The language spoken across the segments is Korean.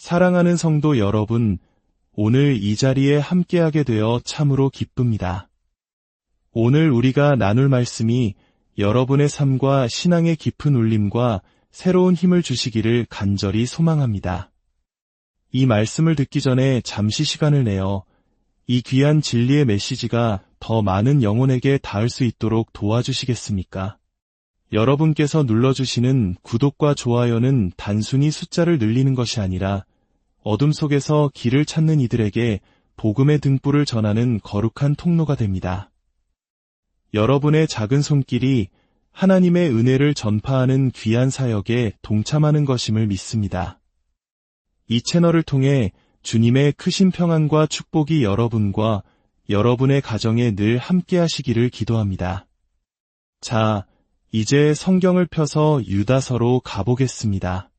사랑하는 성도 여러분, 오늘 이 자리에 함께하게 되어 참으로 기쁩니다. 오늘 우리가 나눌 말씀이 여러분의 삶과 신앙의 깊은 울림과 새로운 힘을 주시기를 간절히 소망합니다. 이 말씀을 듣기 전에 잠시 시간을 내어 이 귀한 진리의 메시지가 더 많은 영혼에게 닿을 수 있도록 도와주시겠습니까? 여러분께서 눌러주시는 구독과 좋아요는 단순히 숫자를 늘리는 것이 아니라 어둠 속에서 길을 찾는 이들에게 복음의 등불을 전하는 거룩한 통로가 됩니다. 여러분의 작은 손길이 하나님의 은혜를 전파하는 귀한 사역에 동참하는 것임을 믿습니다. 이 채널을 통해 주님의 크신 평안과 축복이 여러분과 여러분의 가정에 늘 함께 하시기를 기도합니다. 자, 이제 성경을 펴서 유다서로 가보겠습니다.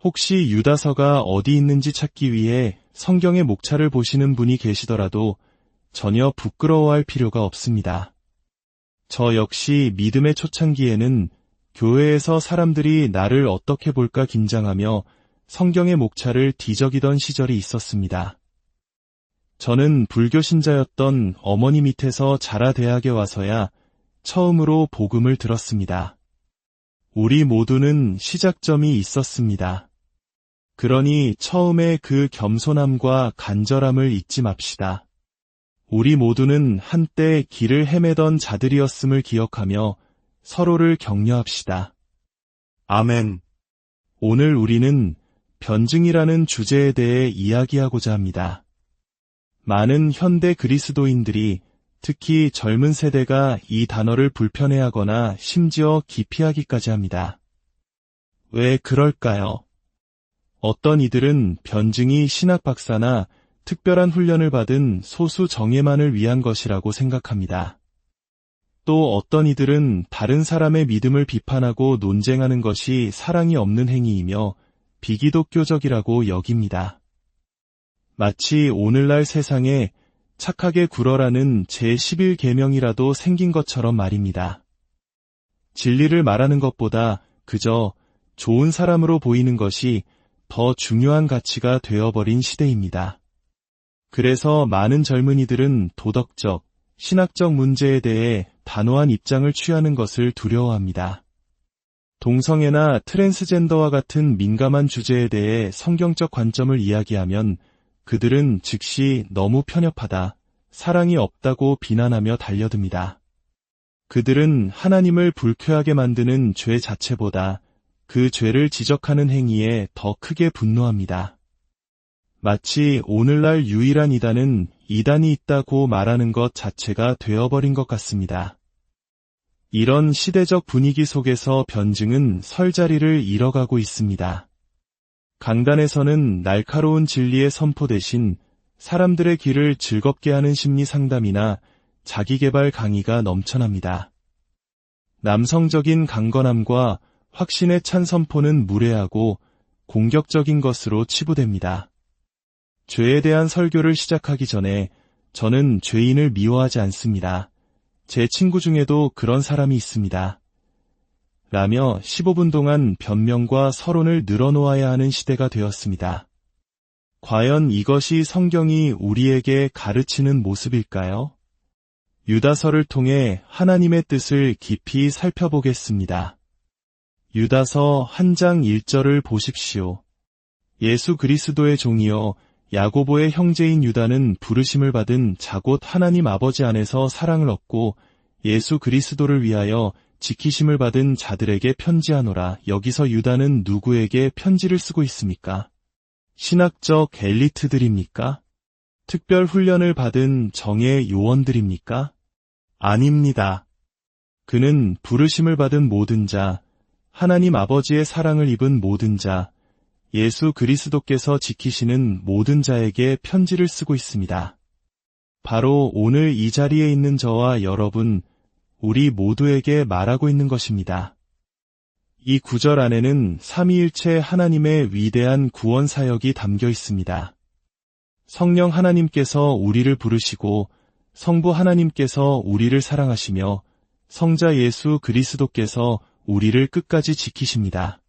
혹시 유다서가 어디 있는지 찾기 위해 성경의 목차를 보시는 분이 계시더라도 전혀 부끄러워할 필요가 없습니다. 저 역시 믿음의 초창기에는 교회에서 사람들이 나를 어떻게 볼까 긴장하며 성경의 목차를 뒤적이던 시절이 있었습니다. 저는 불교 신자였던 어머니 밑에서 자라 대학에 와서야 처음으로 복음을 들었습니다. 우리 모두는 시작점이 있었습니다. 그러니 처음에 그 겸손함과 간절함을 잊지 맙시다. 우리 모두는 한때 길을 헤매던 자들이었음을 기억하며 서로를 격려합시다. 아멘. 오늘 우리는 변증이라는 주제에 대해 이야기하고자 합니다. 많은 현대 그리스도인들이 특히 젊은 세대가 이 단어를 불편해하거나 심지어 기피하기까지 합니다. 왜 그럴까요? 어떤 이들은 변증이 신학 박사나 특별한 훈련을 받은 소수 정예만을 위한 것이라고 생각합니다. 또 어떤 이들은 다른 사람의 믿음을 비판하고 논쟁하는 것이 사랑이 없는 행위이며 비기독교적이라고 여깁니다. 마치 오늘날 세상에 착하게 굴어라는 제11계명이라도 생긴 것처럼 말입니다. 진리를 말하는 것보다 그저 좋은 사람으로 보이는 것이 더 중요한 가치가 되어버린 시대입니다. 그래서 많은 젊은이들은 도덕적, 신학적 문제에 대해 단호한 입장을 취하는 것을 두려워합니다. 동성애나 트랜스젠더와 같은 민감한 주제에 대해 성경적 관점을 이야기하면 그들은 즉시 너무 편협하다, 사랑이 없다고 비난하며 달려듭니다. 그들은 하나님을 불쾌하게 만드는 죄 자체보다 그 죄를 지적하는 행위에 더 크게 분노합니다. 마치 오늘날 유일한 이단은 이단이 있다고 말하는 것 자체가 되어버린 것 같습니다. 이런 시대적 분위기 속에서 변증은 설 자리를 잃어가고 있습니다. 강단에서는 날카로운 진리의 선포 대신 사람들의 길을 즐겁게 하는 심리 상담이나 자기개발 강의가 넘쳐납니다. 남성적인 강건함과 확신에 찬 선포는 무례하고 공격적인 것으로 치부됩니다. 죄에 대한 설교를 시작하기 전에 저는 죄인을 미워하지 않습니다. 제 친구 중에도 그런 사람이 있습니다. 라며 15분 동안 변명과 서론을 늘어놓아야 하는 시대가 되었습니다. 과연 이것이 성경이 우리에게 가르치는 모습일까요? 유다서를 통해 하나님의 뜻을 깊이 살펴보겠습니다. 유다서 1장 1절을 보십시오. 예수 그리스도의 종이요 야고보의 형제인 유다는 부르심을 받은 자곧 하나님 아버지 안에서 사랑을 얻고 예수 그리스도를 위하여 지키심을 받은 자들에게 편지하노라. 여기서 유다는 누구에게 편지를 쓰고 있습니까? 신학적 엘리트들입니까? 특별 훈련을 받은 정예 요원들입니까? 아닙니다. 그는 부르심을 받은 모든 자, 하나님 아버지의 사랑을 입은 모든 자, 예수 그리스도께서 지키시는 모든 자에게 편지를 쓰고 있습니다. 바로 오늘 이 자리에 있는 저와 여러분, 우리 모두에게 말하고 있는 것입니다. 이 구절 안에는 삼위일체 하나님의 위대한 구원 사역이 담겨 있습니다. 성령 하나님께서 우리를 부르시고 성부 하나님께서 우리를 사랑하시며 성자 예수 그리스도께서 우리를 끝까지 지키십니다.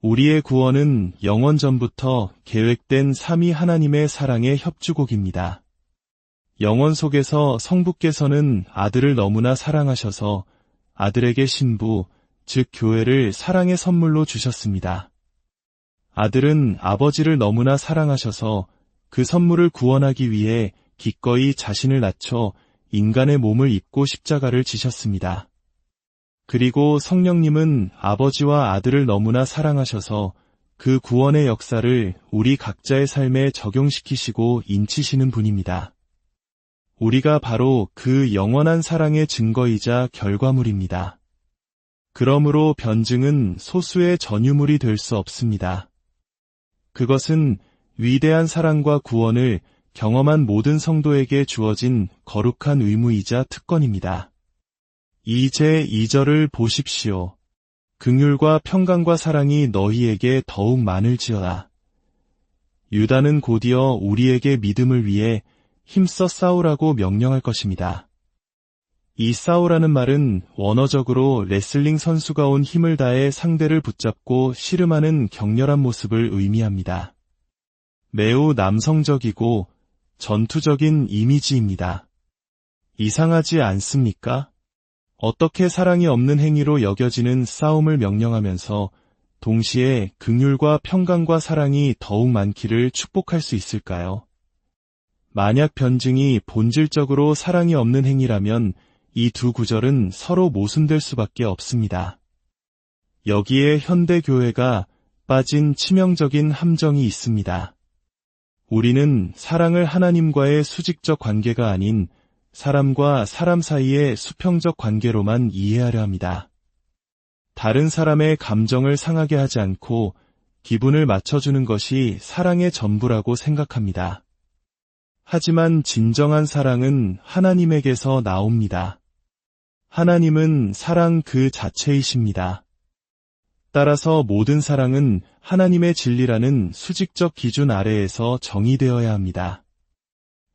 우리의 구원은 영원 전부터 계획된 삼위 하나님의 사랑의 협주곡입니다. 영원 속에서 성부께서는 아들을 너무나 사랑하셔서 아들에게 신부, 즉 교회를 사랑의 선물로 주셨습니다. 아들은 아버지를 너무나 사랑하셔서 그 선물을 구원하기 위해 기꺼이 자신을 낮춰 인간의 몸을 입고 십자가를 지셨습니다. 그리고 성령님은 아버지와 아들을 너무나 사랑하셔서 그 구원의 역사를 우리 각자의 삶에 적용시키시고 인치시는 분입니다. 우리가 바로 그 영원한 사랑의 증거이자 결과물입니다. 그러므로 변증은 소수의 전유물이 될 수 없습니다. 그것은 위대한 사랑과 구원을 경험한 모든 성도에게 주어진 거룩한 의무이자 특권입니다. 이제 2절을 보십시오. 긍휼과 평강과 사랑이 너희에게 더욱 많을지어다. 유다는 곧이어 우리에게 믿음을 위해 힘써 싸우라고 명령할 것입니다. 이 싸우라는 말은 원어적으로 레슬링 선수가 온 힘을 다해 상대를 붙잡고 씨름하는 격렬한 모습을 의미합니다. 매우 남성적이고 전투적인 이미지입니다. 이상하지 않습니까? 어떻게 사랑이 없는 행위로 여겨지는 싸움을 명령하면서 동시에 긍휼과 평강과 사랑이 더욱 많기를 축복할 수 있을까요? 만약 변증이 본질적으로 사랑이 없는 행위라면 이 두 구절은 서로 모순될 수밖에 없습니다. 여기에 현대교회가 빠진 치명적인 함정이 있습니다. 우리는 사랑을 하나님과의 수직적 관계가 아닌 사람과 사람 사이의 수평적 관계로만 이해하려 합니다. 다른 사람의 감정을 상하게 하지 않고 기분을 맞춰주는 것이 사랑의 전부라고 생각합니다. 하지만 진정한 사랑은 하나님에게서 나옵니다. 하나님은 사랑 그 자체이십니다. 따라서 모든 사랑은 하나님의 진리라는 수직적 기준 아래에서 정의되어야 합니다.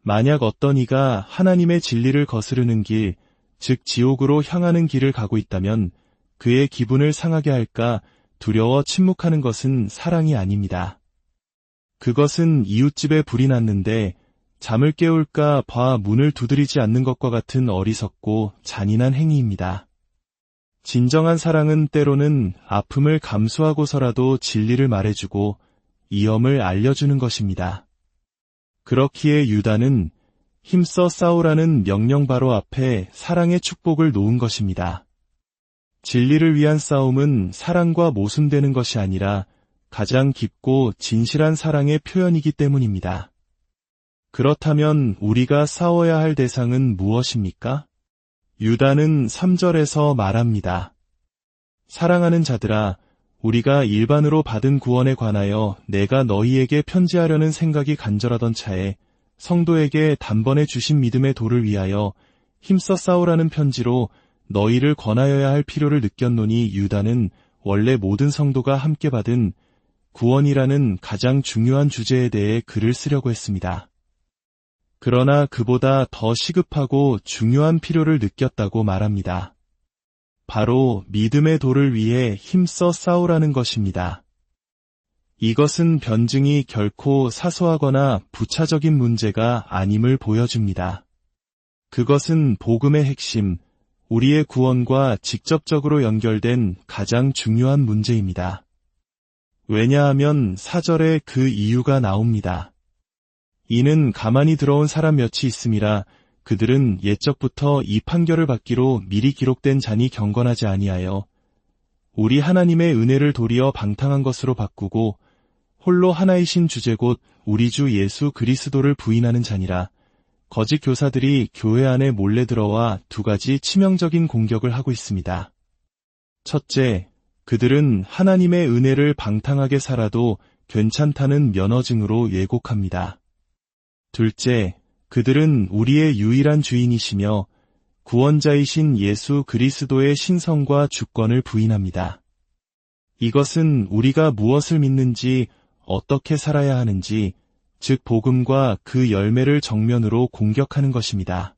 만약 어떤 이가 하나님의 진리를 거스르는 길, 즉 지옥으로 향하는 길을 가고 있다면 그의 기분을 상하게 할까 두려워 침묵하는 것은 사랑이 아닙니다. 그것은 이웃집에 불이 났는데 잠을 깨울까 봐 문을 두드리지 않는 것과 같은 어리석고 잔인한 행위입니다. 진정한 사랑은 때로는 아픔을 감수하고서라도 진리를 말해주고 이엄을 알려주는 것입니다. 그렇기에 유다는 힘써 싸우라는 명령 바로 앞에 사랑의 축복을 놓은 것입니다. 진리를 위한 싸움은 사랑과 모순되는 것이 아니라 가장 깊고 진실한 사랑의 표현이기 때문입니다. 그렇다면 우리가 싸워야 할 대상은 무엇입니까? 유다는 3절에서 말합니다. 사랑하는 자들아, 우리가 일반으로 받은 구원에 관하여 내가 너희에게 편지하려는 생각이 간절하던 차에 성도에게 단번에 주신 믿음의 도를 위하여 힘써 싸우라는 편지로 너희를 권하여야 할 필요를 느꼈노니 유다는 원래 모든 성도가 함께 받은 구원이라는 가장 중요한 주제에 대해 글을 쓰려고 했습니다. 그러나 그보다 더 시급하고 중요한 필요를 느꼈다고 말합니다. 바로 믿음의 도를 위해 힘써 싸우라는 것입니다. 이것은 변증이 결코 사소하거나 부차적인 문제가 아님을 보여줍니다. 그것은 복음의 핵심, 우리의 구원과 직접적으로 연결된 가장 중요한 문제입니다. 왜냐하면 4절에 그 이유가 나옵니다. 이는 가만히 들어온 사람 몇이 있음이라 그들은 옛적부터 이 판결을 받기로 미리 기록된 자니 경건하지 아니하여 우리 하나님의 은혜를 도리어 방탕한 것으로 바꾸고 홀로 하나이신 주제 곧 우리 주 예수 그리스도를 부인하는 자니라. 거짓 교사들이 교회 안에 몰래 들어와 두 가지 치명적인 공격을 하고 있습니다. 첫째, 그들은 하나님의 은혜를 방탕하게 살아도 괜찮다는 면허증으로 왜곡합니다. 둘째, 그들은 우리의 유일한 주인이시며 구원자이신 예수 그리스도의 신성과 주권을 부인합니다. 이것은 우리가 무엇을 믿는지, 어떻게 살아야 하는지, 즉 복음과 그 열매를 정면으로 공격하는 것입니다.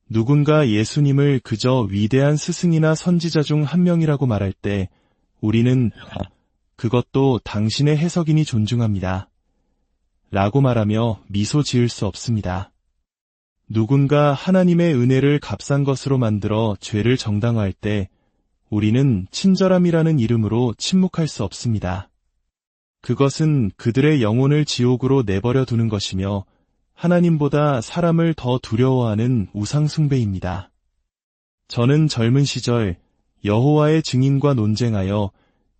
누군가 예수님을 그저 위대한 스승이나 선지자 중 한 명이라고 말할 때 우리는 그것도 당신의 해석이니 존중합니다. 라고 말하며 미소 지을 수 없습니다. 누군가 하나님의 은혜를 값싼 것으로 만들어 죄를 정당화할 때 우리는 친절함이라는 이름으로 침묵할 수 없습니다. 그것은 그들의 영혼을 지옥으로 내버려 두는 것이며 하나님보다 사람을 더 두려워하는 우상숭배입니다. 저는 젊은 시절 여호와의 증인과 논쟁하여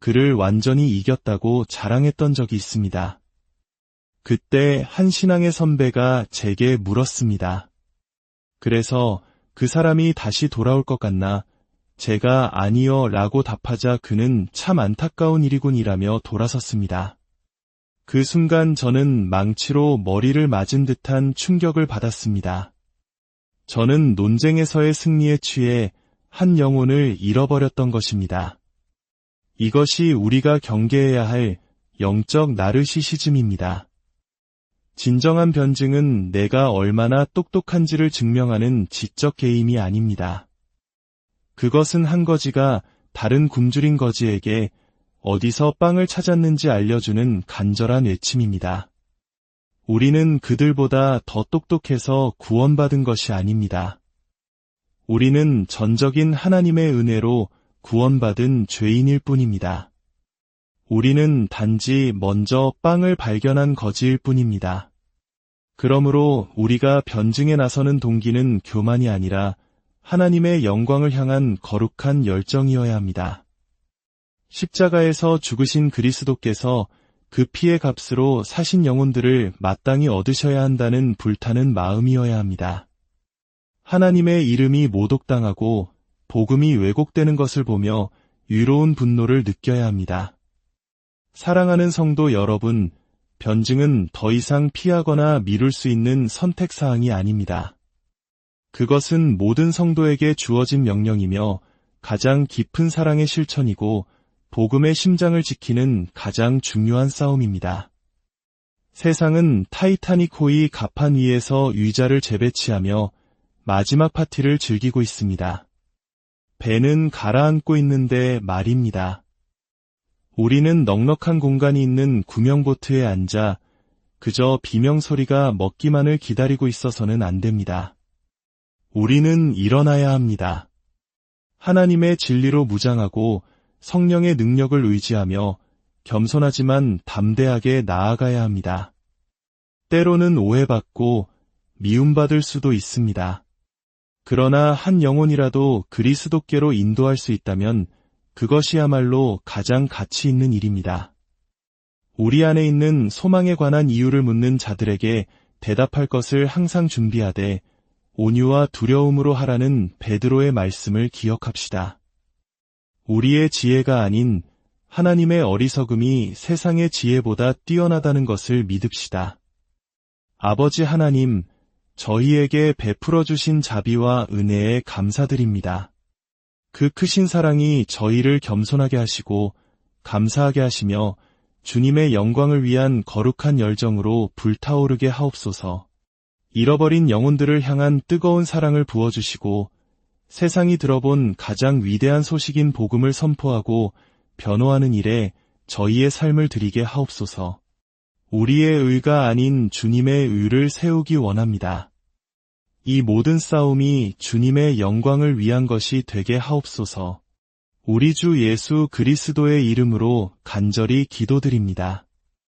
그를 완전히 이겼다고 자랑했던 적이 있습니다. 그때 한 신앙의 선배가 제게 물었습니다. 그래서 그 사람이 다시 돌아올 것 같나? 제가 아니요 라고 답하자 그는 참 안타까운 일이군이라며 돌아섰습니다. 그 순간 저는 망치로 머리를 맞은 듯한 충격을 받았습니다. 저는 논쟁에서의 승리에 취해 한 영혼을 잃어버렸던 것입니다. 이것이 우리가 경계해야 할 영적 나르시시즘입니다. 진정한 변증은 내가 얼마나 똑똑한지를 증명하는 지적 게임이 아닙니다. 그것은 한 거지가 다른 굶주린 거지에게 어디서 빵을 찾았는지 알려주는 간절한 외침입니다. 우리는 그들보다 더 똑똑해서 구원받은 것이 아닙니다. 우리는 전적인 하나님의 은혜로 구원받은 죄인일 뿐입니다. 우리는 단지 먼저 빵을 발견한 거지일 뿐입니다. 그러므로 우리가 변증에 나서는 동기는 교만이 아니라 하나님의 영광을 향한 거룩한 열정이어야 합니다. 십자가에서 죽으신 그리스도께서 그 피의 값으로 사신 영혼들을 마땅히 얻으셔야 한다는 불타는 마음이어야 합니다. 하나님의 이름이 모독당하고 복음이 왜곡되는 것을 보며 유로운 분노를 느껴야 합니다. 사랑하는 성도 여러분, 변증은 더 이상 피하거나 미룰 수 있는 선택사항이 아닙니다. 그것은 모든 성도에게 주어진 명령이며 가장 깊은 사랑의 실천이고 복음의 심장을 지키는 가장 중요한 싸움입니다. 세상은 타이타닉 호의 갑판 위에서 위자를 재배치하며 마지막 파티를 즐기고 있습니다. 배는 가라앉고 있는데 말입니다. 우리는 넉넉한 공간이 있는 구명보트에 앉아 그저 비명소리가 먹기만을 기다리고 있어서는 안 됩니다. 우리는 일어나야 합니다. 하나님의 진리로 무장하고 성령의 능력을 의지하며 겸손하지만 담대하게 나아가야 합니다. 때로는 오해받고 미움받을 수도 있습니다. 그러나 한 영혼이라도 그리스도께로 인도할 수 있다면 그것이야말로 가장 가치 있는 일입니다. 우리 안에 있는 소망에 관한 이유를 묻는 자들에게 대답할 것을 항상 준비하되 온유와 두려움으로 하라는 베드로의 말씀을 기억합시다. 우리의 지혜가 아닌 하나님의 어리석음이 세상의 지혜보다 뛰어나다는 것을 믿읍시다. 아버지 하나님, 저희에게 베풀어 주신 자비와 은혜에 감사드립니다. 그 크신 사랑이 저희를 겸손하게 하시고 감사하게 하시며 주님의 영광을 위한 거룩한 열정으로 불타오르게 하옵소서. 잃어버린 영혼들을 향한 뜨거운 사랑을 부어주시고 세상이 들어본 가장 위대한 소식인 복음을 선포하고 변호하는 일에 저희의 삶을 드리게 하옵소서. 우리의 의가 아닌 주님의 의를 세우기 원합니다. 이 모든 싸움이 주님의 영광을 위한 것이 되게 하옵소서. 우리 주 예수 그리스도의 이름으로 간절히 기도드립니다.